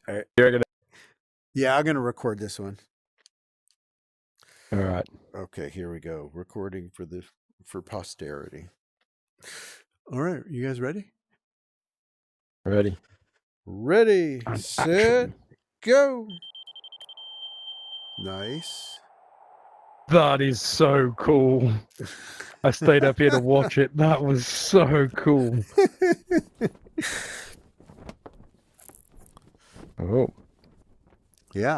All right. You're gonna. Yeah, I'm going to record this one. All right. Okay, here we go. Recording for posterity. All right, you guys ready? Ready. Ready, And set, action. go. Nice. That is so cool. I stayed up here to watch it. That was so cool. Oh. Yeah,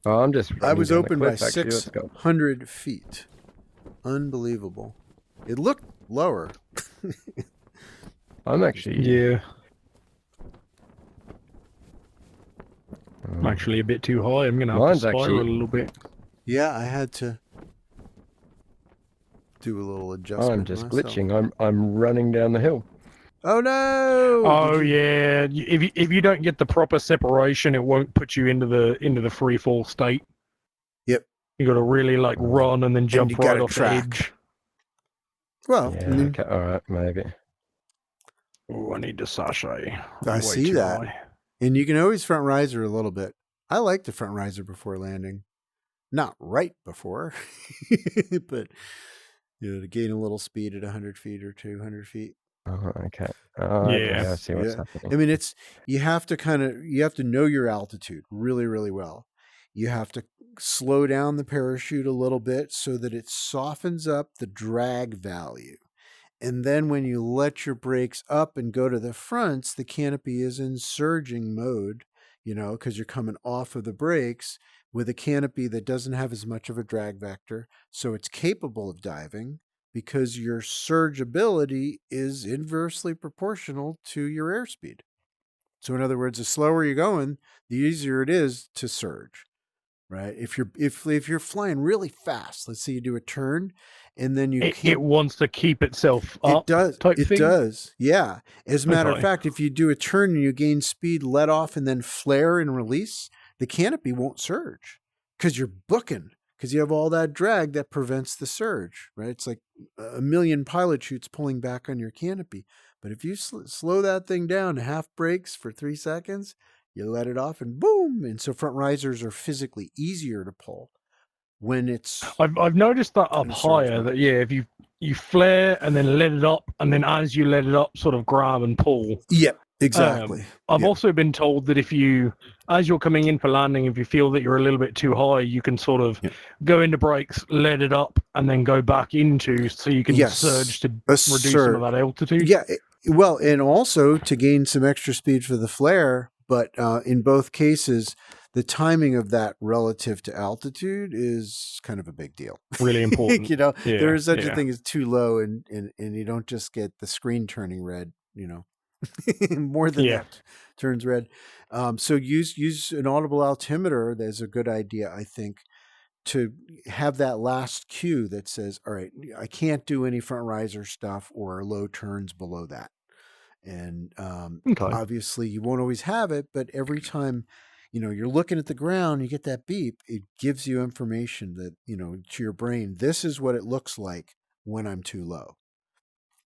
I'm just. I was running down open the by cliff, actually. Let's go. 600 feet. Unbelievable. It looked lower. I'm actually. Yeah, I'm actually a bit too high. I'm going to have to Mine's spiral actually- a little bit. Yeah, I had to do a little adjustment. I'm just myself. glitching. I'm running down the hill. Oh no! Oh Did you- yeah, if you don't get the proper separation, it won't put you into the free fall state. Yep. You got to really like run and then jump you right gotta off track. the edge. Well, Yeah. I mean, Okay. All right. Maybe. Oh, I need the sachet. I Way see too that. high. and you can always front riser a little bit. I like the front riser before landing. Not right before, but to gain a little speed at 100 feet or 200 feet. Oh, okay. Oh, okay. Yeah. I see what's Yeah. happening. I mean, you have to know your altitude really, really well. You have to slow down the parachute a little bit so that it softens up the drag value. And then when you let your brakes up and go to the fronts, the canopy is in surging mode, because you're coming off of the brakes with a canopy that doesn't have as much of a drag vector. So it's capable of diving because your surge ability is inversely proportional to your airspeed. So in other words, the slower you're going, the easier it is to surge. Right? If you're flying really fast, let's say you do a turn and then It wants to keep itself up. it does. Type It thing. does. Yeah. As a matter of Okay. fact, if you do a turn and you gain speed, let off, and then flare and release, the canopy won't surge because you're booking, because you have all that drag that prevents the surge, right? It's like a million pilot chutes pulling back on your canopy. But if you slow that thing down to half brakes for 3 seconds, you let it off and boom. And so front risers are physically easier to pull when it's... I've noticed that up in surge higher. mode. That if you flare and then let it up, and then as you let it up, sort of grab and pull. Yep, exactly. I've Yep. also been told that if you, as you're coming in for landing, if you feel that you're a little bit too high, you can sort of Yep. go into brakes, let it up, and then go back into, so you can Yes, surge to a reduce some of that altitude. Yeah, well, and also to gain some extra speed for the flare, but in both cases, the timing of that relative to altitude is kind of a big deal. Really important. Yeah, there is such yeah. a thing as too low, and you don't just get the screen turning red, more than Yeah. that turns red. So use an audible altimeter. That's a good idea, I think, to have that last cue that says, all right, I can't do any front riser stuff or low turns below that. And Okay. obviously you won't always have it, but every time, you're looking at the ground, you get that beep, it gives you information that, to your brain, this is what it looks like when I'm too low.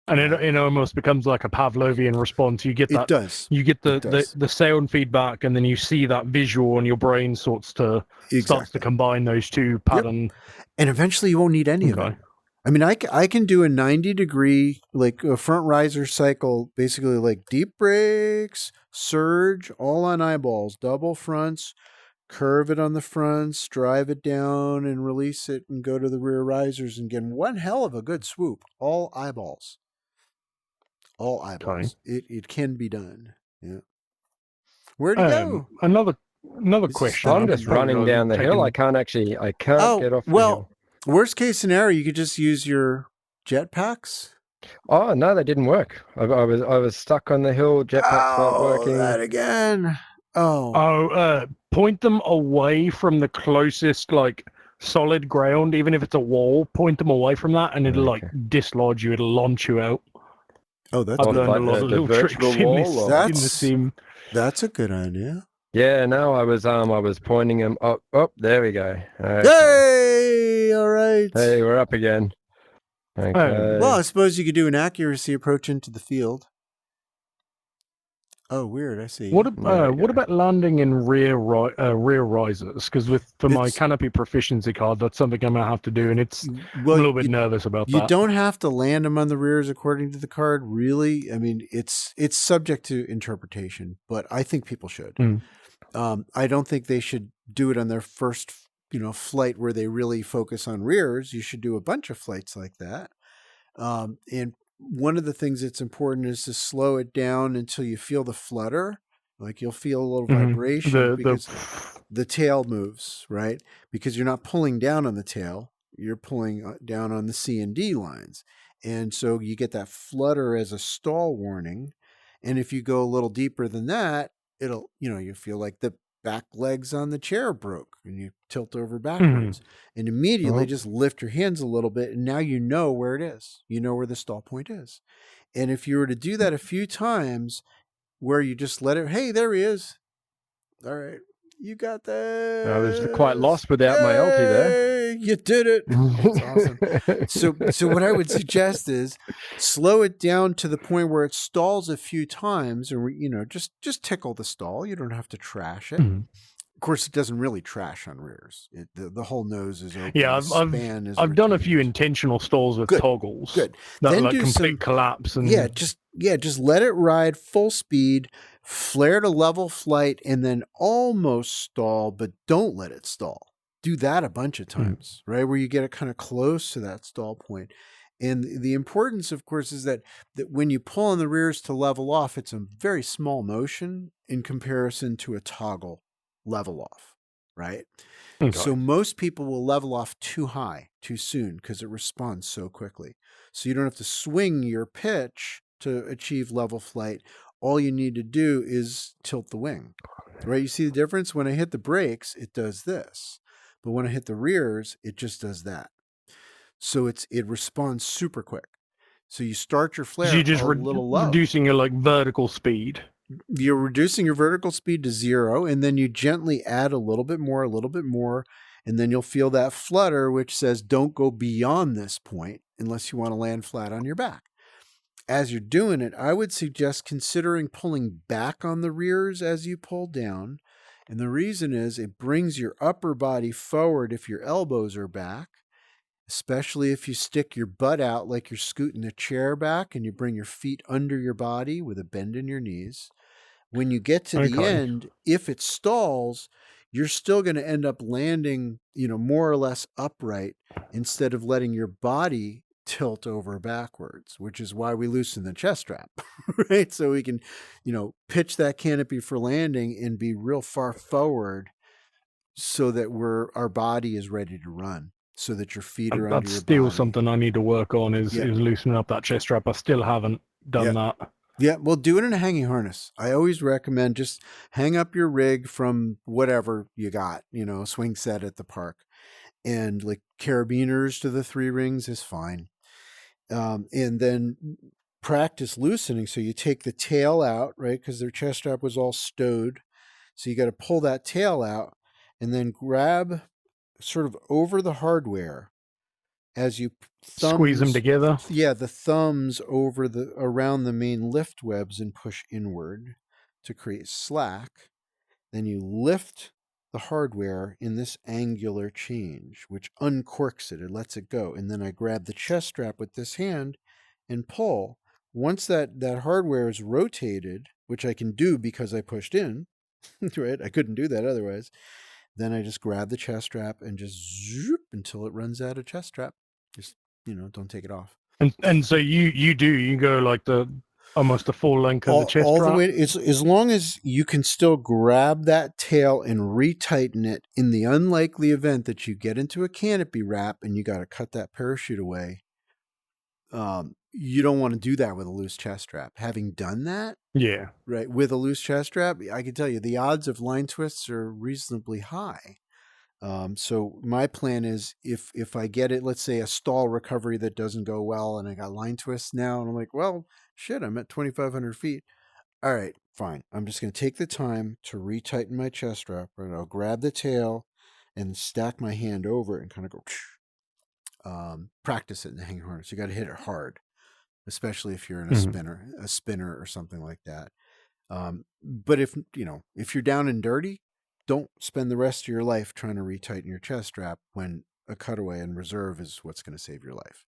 And it almost becomes like a Pavlovian response. You get It that. does. You get It does. the sound feedback, and then you see that visual, and your brain starts to Exactly. combine those two pattern. And eventually you won't need any of it. Okay. I mean, I can do a 90-degree, like a front riser cycle, basically like deep brakes, surge, all on eyeballs, double fronts, curve it on the fronts, drive it down and release it and go to the rear risers and get one hell of a good swoop. All eyeballs. All eyeballs. It can be done. Yeah. Where'd he go? Another This is question. I'm just running down the hill. I can't get off the hill. Worst case scenario, you could just use your jetpacks. Oh no, that didn't work. I was stuck on the hill. Jetpacks weren't working. That again. Point them away from the closest solid ground, even if it's a wall. Point them away from that, and it'll dislodge you. It'll launch you out. Oh, that's I've learned a lot of little tricks in the sim. That's a good idea. Yeah, no, I was pointing him up. Oh, there we go. Okay. Hey, all right. Hey, we're up again. Okay. Well, I suppose you could do an accuracy approach into the field. Oh, weird. I see. What There we what go. about landing in rear risers? Because for my It's Canopy proficiency card, that's something I'm gonna have to do, and I'm a well, little bit nervous about you that. don't have to land them on the rears according to the card, really. I mean, it's subject to interpretation, but I think people should. Mm. I don't think they should do it on their first, flight where they really focus on rears. You should do a bunch of flights like that. And one of the things that's important is to slow it down until you feel the flutter. Like you'll feel a little vibration because the tail moves, right? Because you're not pulling down on the tail, you're pulling down on the C and D lines. And so you get that flutter as a stall warning. And if you go a little deeper than that, it'll, you feel like the back legs on the chair broke and you tilt over backwards and immediately just lift your hands a little bit. And now you know where it is. You know where the stall point is. And if you were to do that a few times where you just let it, hey, there he is. All right. You got that. I was quite lost without my ulti there. You did it. That's awesome. So what I would suggest is slow it down to the point where it stalls a few times, or just tickle the stall. You don't have to trash it. Of course, it doesn't really trash on rears. The whole nose is open. Yeah, I've done a few intentional stalls with toggles. Good. That Then like do complete collapse and just let it ride full speed, flare to level flight, and then almost stall, but don't let it stall. Do that a bunch of times, right? Where you get it kind of close to that stall point. And the importance, of course, is that when you pull on the rears to level off, it's a very small motion in comparison to a toggle level off, right? Okay. So most people will level off too high, too soon, because it responds so quickly. So you don't have to swing your pitch to achieve level flight. All you need to do is tilt the wing, right? You see the difference? When I hit the brakes, it does this. But when I hit the rears, it just does that. So it responds super quick. So you start your flare you're just a little low. reducing your like vertical speed. You're reducing your vertical speed to 0, and then you gently add a little bit more, and then you'll feel that flutter, which says don't go beyond this point unless you want to land flat on your back. As you're doing it, I would suggest considering pulling back on the rears as you pull down. And the reason is it brings your upper body forward if your elbows are back, especially if you stick your butt out like you're scooting the chair back and you bring your feet under your body with a bend in your knees. When you get to the end, if it stalls, you're still going to end up landing, more or less upright instead of letting your body tilt over backwards, which is why we loosen the chest strap, right? So we can, pitch that canopy for landing and be real far forward so that our body is ready to run, so that your feet are under your body. That's still something I need to work on is loosening up that chest strap. I still haven't done that. Yeah, well, do it in a hanging harness. I always recommend just hang up your rig from whatever you got, a swing set at the park. And like carabiners to the 3 rings is fine. And then practice loosening. So you take the tail out, right? Because their chest strap was all stowed. So you got to pull that tail out and then grab sort of over the hardware as you squeeze them together. Yeah, the thumbs around the main lift webs and push inward to create slack. Then you lift the hardware in this angular change, which uncorks it. It lets it go. And then I grab the chest strap with this hand and pull. Once that hardware is rotated, which I can do because I pushed in, right? I couldn't do that otherwise. Then I just grab the chest strap and just zoop until it runs out of chest strap. Just, don't take it off. And so you go like almost the full length of the chest all strap? The way. As long as you can still grab that tail and retighten it in the unlikely event that you get into a canopy wrap and you got to cut that parachute away. You don't want to do that with a loose chest strap. Having done that, right, with a loose chest strap, I can tell you the odds of line twists are reasonably high. So my plan is if I get it, let's say a stall recovery that doesn't go well and I got line twists now and I'm like, well, shit, I'm at 2,500 feet. All right, fine. I'm just going to take the time to retighten my chest strap. Right? I'll grab the tail and stack my hand over it and kind of go, practice it in the hanging harness. You got to hit it hard, especially if you're in a spinner or something like that. But if you're down and dirty, don't spend the rest of your life trying to retighten your chest strap when a cutaway in reserve is what's going to save your life.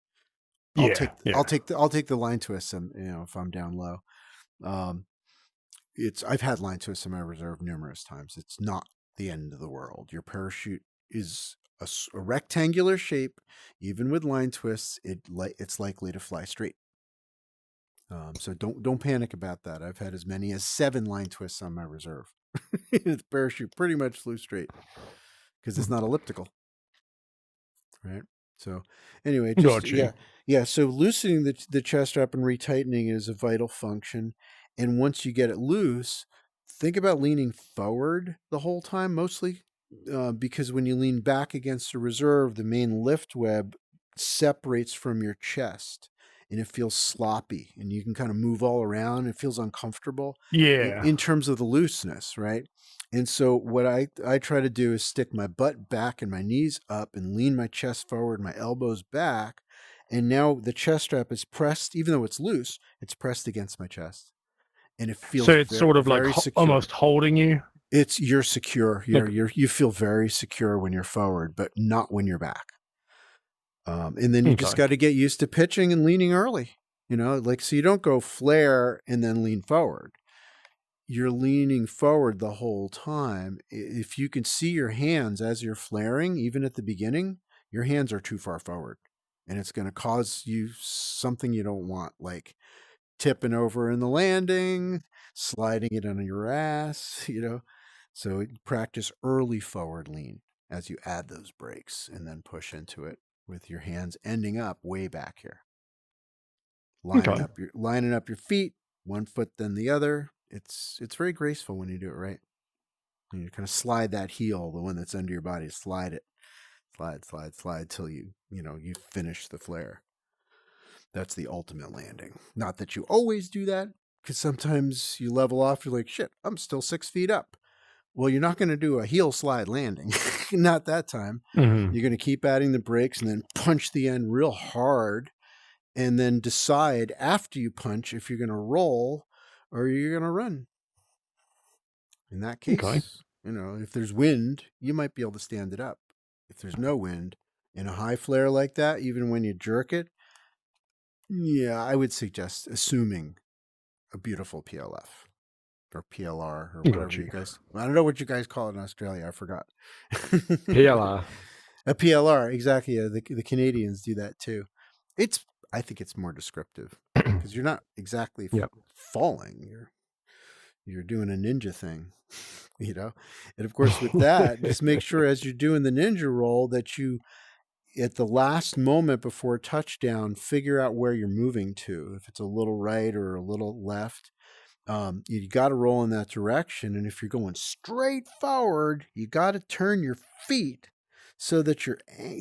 I'll take the line twist, if I'm down low. I've had line twists in my reserve numerous times. It's not the end of the world. Your parachute is a rectangular shape. Even with line twists, it's likely to fly straight. So don't panic about that. I've had as many as 7 line twists on my reserve. The parachute pretty much flew straight because it's not elliptical, right? So anyway, So loosening the chest strap and retightening is a vital function. And once you get it loose, think about leaning forward the whole time, mostly because when you lean back against the reserve, the main lift web separates from your chest. And it feels sloppy, and you can kind of move all around. It feels uncomfortable in terms of the looseness, right? And so what I try to do is stick my butt back and my knees up and lean my chest forward, my elbows back. And now the chest strap is pressed, even though it's loose, it's pressed against my chest. And it feels so it's sort of like almost holding you. You're secure. You feel very secure when you're forward, but not when you're back. And then you just got to get used to pitching and leaning early, so you don't go flare and then lean forward. You're leaning forward the whole time. If you can see your hands as you're flaring, even at the beginning, your hands are too far forward, and it's going to cause you something you don't want, like tipping over in the landing, sliding it on your ass, So practice early forward lean as you add those brakes and then push into it with your hands ending up way back here. Lining up your feet, one foot then the other. It's very graceful when you do it right. And you kind of slide that heel, the one that's under your body, slide it. Slide till you finish the flare. That's the ultimate landing. Not that you always do that, because sometimes you level off, you're like, shit, I'm still 6 feet up. Well, you're not going to do a heel slide landing. Not that time. Mm-hmm. You're going to keep adding the brakes and then punch the end real hard, and then decide after you punch if you're going to roll or you're going to run. In that case, if there's wind, you might be able to stand it up. If there's no wind, in a high flare like that, even when you jerk it, I would suggest assuming a beautiful PLF. Or PLR or whatever you guys. I don't know what you guys call it in Australia. I forgot. PLR. A PLR, exactly. Yeah, the Canadians do that too. I think it's more descriptive because you're not exactly falling. You're doing a ninja thing, And of course, with that, just make sure as you're doing the ninja roll that you, at the last moment before touchdown, figure out where you're moving to. If it's a little right or a little left. You got to roll in that direction. And if you're going straight forward, you got to turn your feet so that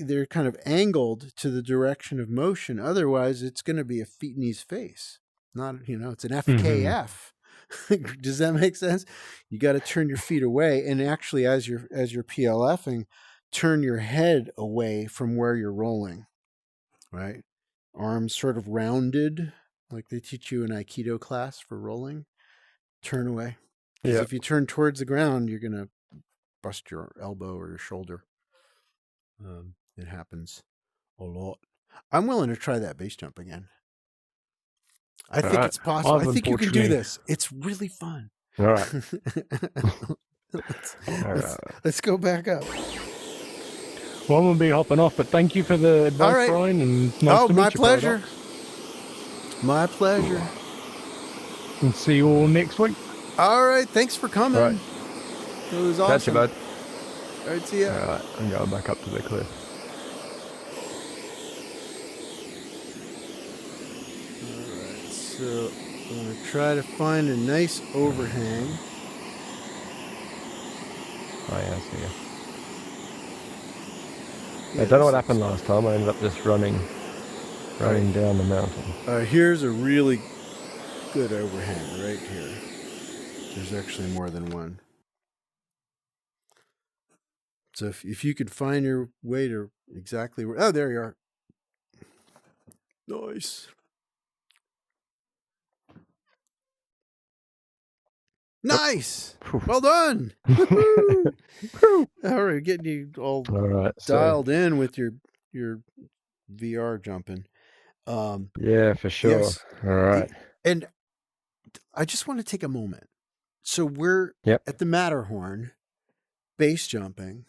they're kind of angled to the direction of motion. Otherwise, it's going to be a feet knees face. Not, it's an FKF. Mm-hmm. Does that make sense? You got to turn your feet away, and actually, as you're PLFing, turn your head away from where you're rolling. Right, arms sort of rounded, like they teach you in Aikido class for rolling. Turn away. Because if you turn towards the ground, you're going to bust your elbow or your shoulder. It happens a lot. I'm willing to try that base jump again. I think it's possible. I think you can do this. It's really fun. All right. Let's go back up. Well, I'm going to be hopping off, but thank you for the advice, Brian. And nice to meet my you, pleasure. My pleasure. And see you all next week. All right. Thanks for coming. All right. It was awesome. Catch you, bud. All right. See ya. All right. I'm going back up to the cliff. All right. So I'm going to try to find a nice overhang. Oh, yeah, I see you. I don't know what happened last time. I ended up just running down the mountain. Here's a really good overhang right here. There's actually more than one. So if you could find your way to exactly where... Oh, there you are. Nice. Nice. Phew. Well done. All right, getting you all right, dialed in with your VR jumping. Yeah, for sure. Yes. All right. And I just want to take a moment. So we're Yep. at the Matterhorn, base jumping.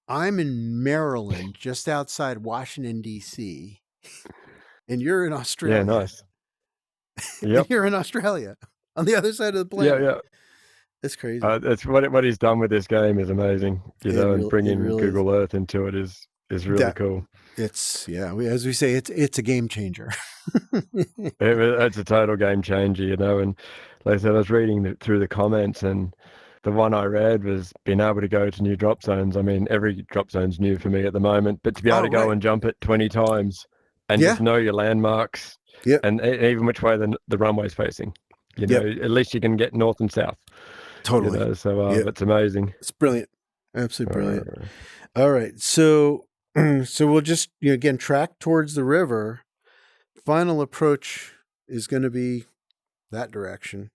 I'm in Maryland, just outside Washington, D.C., and you're in Australia. Yeah, nice. Yep. You're in Australia, on the other side of the planet. Yeah. It's crazy. It's what he's done with this game is amazing. And bringing Google Earth into it is really cool. It's as we say, it's a game changer. It's a total game changer, And like I said, I was reading through the comments, and the one I read was being able to go to new drop zones. I mean, every drop zone's new for me at the moment, but to be able to go and jump it 20 times and just know your landmarks, and even which way the runway's facing, at least you can get north and south. Totally. So it's amazing. It's brilliant. Absolutely brilliant. All right. So we'll just, again, track towards the river. Final approach is going to be that direction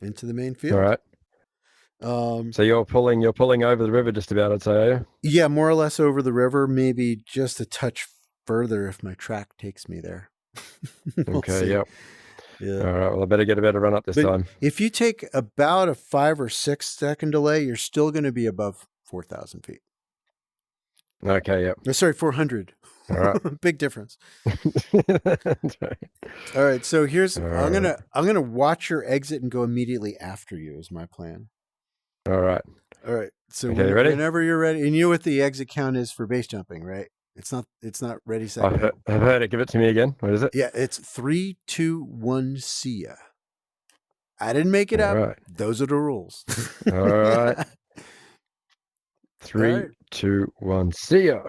into the main field. All right. So you're pulling over the river just about, I'd say, are you? Yeah, more or less over the river, maybe just a touch further if my track takes me there. Okay, yep. Yeah. All right, well, I better get a better run up this time. If you take about a 5 or 6 second delay, you're still going to be above 4,000 feet. Okay, yep. Sorry, 400. All right. Big difference. All right, so here's I'm gonna watch your exit and go immediately after you is my plan. All right. So ready? Whenever you're ready, and you know what the exit count is for base jumping, right? It's not ready, set, I've heard it. Give it to me again. What is it? Yeah, it's 3, 2, 1, see ya. I didn't make it up. Right. Those are the rules. All right. 3, 2, 1, see ya.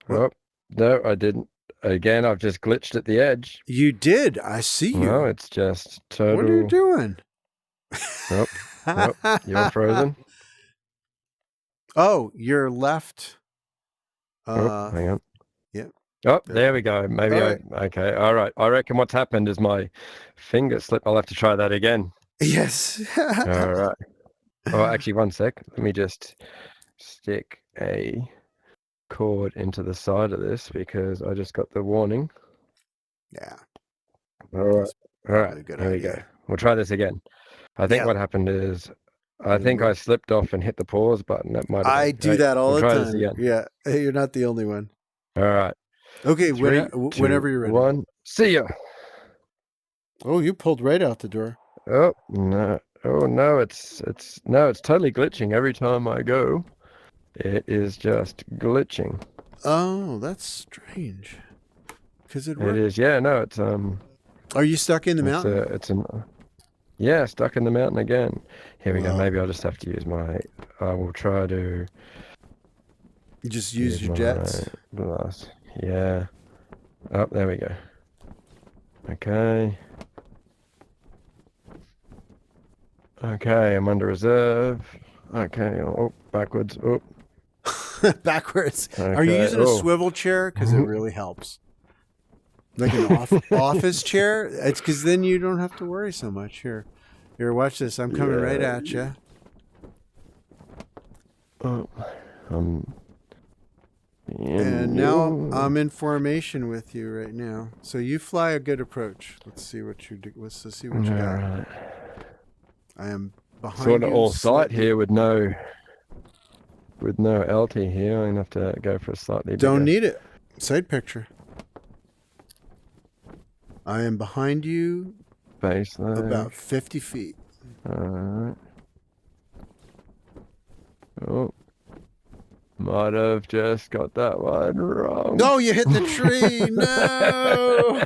Oh, no, I didn't. Again, I've just glitched at the edge. You did. I see you. No, it's just total. What are you doing? Nope, you're frozen. Oh, you're left. Hang on. Yeah. Oh, there we go. Maybe okay. All right. I reckon what's happened is my finger slipped. I'll have to try that again. Yes. All right. Oh, actually, one sec. Let me just stick a cord into the side of this because I just got the warning. Yeah. All right. Here we go. We'll try this again. I think what happened is I think I slipped off and hit the pause button. That might. I do that all the time. Try this again. Yeah, you're not the only one. All right. Okay, whenever you're ready. 1, see ya. Oh, you pulled right out the door. Oh no! Oh no! It's totally glitching every time I go. It is just glitching. Oh, that's strange. Because it is. Yeah. No, it's Are you stuck in the mountain? Yeah, stuck in the mountain again. Here we go. Maybe I'll just have to use I will try to. Just use your jets. Blast. Yeah. Oh, there we go. Okay. Okay, I'm under reserve. Okay. Oh, backwards. Oh. Backwards. Okay. Are you using a swivel chair? Because it really helps. Like an office chair? It's because then you don't have to worry so much. Here, watch this. I'm coming right at you. Oh, and now I'm in formation with you right now. So you fly a good approach. Let's see what you do. Let's see what you got. Right. I am behind sort of you. All sight here with no LT here. I'm gonna have to go for a slightly. Don't need it. Side picture. I am behind you. Base leg. About 50 feet. All right. Oh. Might have just got that one wrong. No, you hit the tree. No.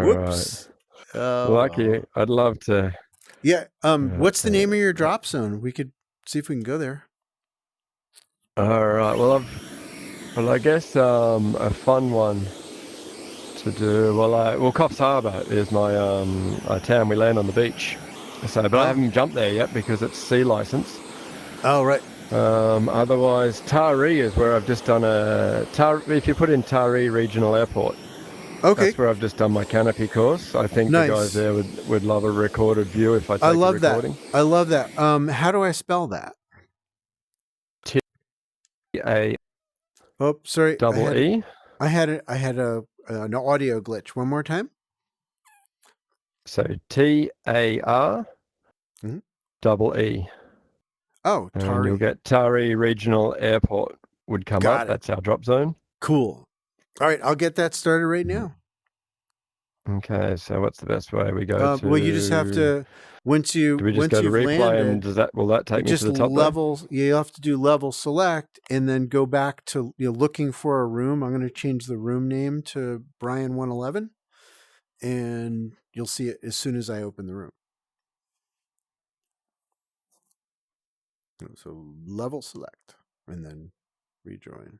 Whoops. Right. Lucky. I'd love to. Yeah. What's the name of your drop zone? We could see if we can go there. All right. Well, I guess a fun one to do. Well, Coffs Harbour is my town. We land on the beach. So, but I haven't jumped there yet because it's sea license. Oh, right. Otherwise, Taree is where I've just done if you put in Taree Regional Airport, Okay. That's where I've just done my Canopy course. I think Nice. the guys there would love a recorded view if I take I love a recording. that. I love that. How do I spell that? T-A-double-E. Oh, sorry. I had an audio glitch. One more time. So T-A-R double E. Oh, And Tari. you'll get Tari Regional Airport would come Got up. it. That's our drop zone. Cool. All right, I'll get that started right now. Okay, so what's the best way we go to? Well, you just have to once you Do we just go to replay landed, and will that take me to the top level? You have to do level select and then go back to looking for a room. I'm going to change the room name to Brian 111, and you'll see it as soon as I open the room. So level select and then rejoin.